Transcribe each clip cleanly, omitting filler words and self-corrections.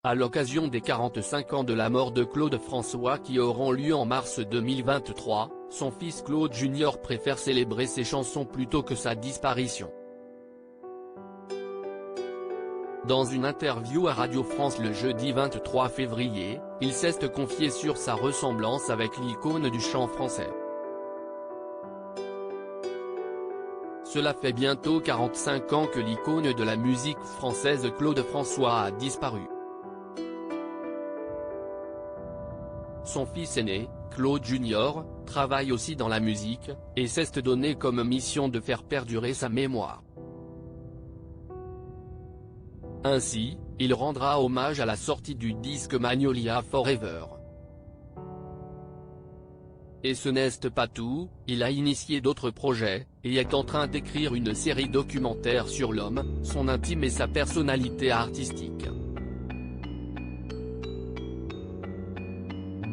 À l'occasion des 45 ans de la mort de Claude François qui auront lieu en mars 2023, son fils Claude Junior préfère célébrer ses chansons plutôt que sa disparition. Dans une interview à Radio France le jeudi 23 février, il s'est confié sur sa ressemblance avec l'icône du chant français. Cela fait bientôt 45 ans que l'icône de la musique française Claude François a disparu. Son fils aîné, Claude Junior, travaille aussi dans la musique, et s'est donné comme mission de faire perdurer sa mémoire. Ainsi, il rendra hommage à la sortie du disque Magnolia Forever. Et ce n'est pas tout, il a initié d'autres projets, et est en train d'écrire une série documentaire sur l'homme, son intime et sa personnalité artistique.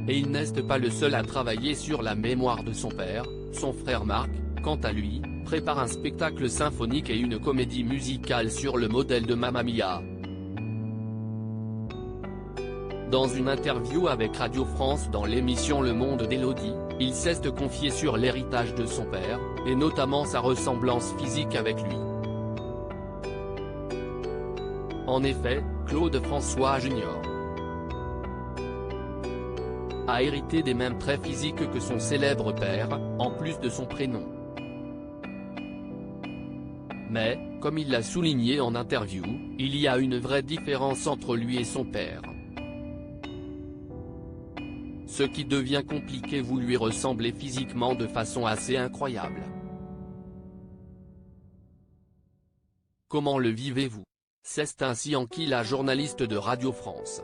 Et il n'est pas le seul à travailler sur la mémoire de son père. Son frère Marc, quant à lui, prépare un spectacle symphonique et une comédie musicale sur le modèle de Mamma Mia. Dans une interview avec Radio France dans l'émission Le Monde d'Élodie, il s'est confié sur l'héritage de son père, et notamment sa ressemblance physique avec lui. En effet, Claude François Junior a hérité des mêmes traits physiques que son célèbre père, en plus de son prénom. Mais, comme il l'a souligné en interview, il y a une vraie différence entre lui et son père. Ce qui devient compliqué, vous lui ressemblez physiquement de façon assez incroyable. Comment le vivez-vous? C'est ainsi enquit la journaliste de Radio France.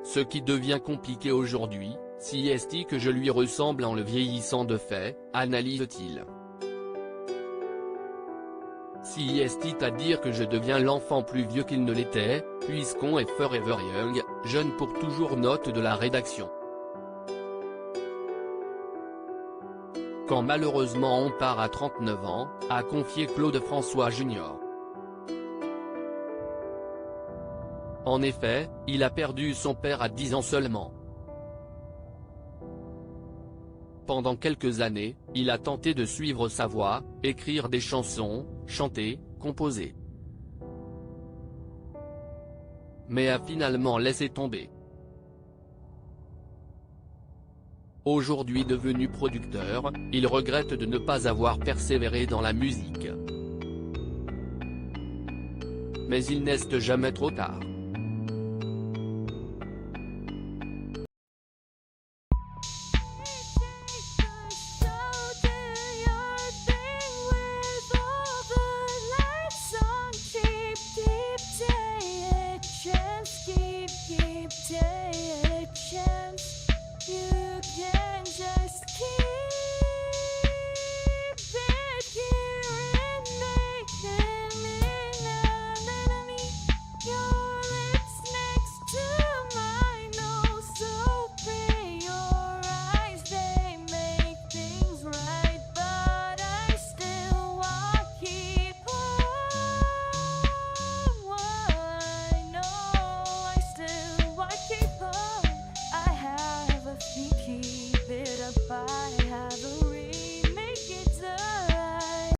Ce qui devient compliqué aujourd'hui, si est-il que je lui ressemble en le vieillissant de fait, analyse-t-il. Si est-il à dire que je deviens l'enfant plus vieux qu'il ne l'était, puisqu'on est forever young, jeune pour toujours, note de la rédaction. Quand malheureusement on part à 39 ans, a confié Claude François Junior. En effet, il a perdu son père à 10 ans seulement. Pendant quelques années, il a tenté de suivre sa voie, écrire des chansons, chanter, composer. Mais a finalement laissé tomber. Aujourd'hui devenu producteur, il regrette de ne pas avoir persévéré dans la musique. Mais il n'est jamais trop tard.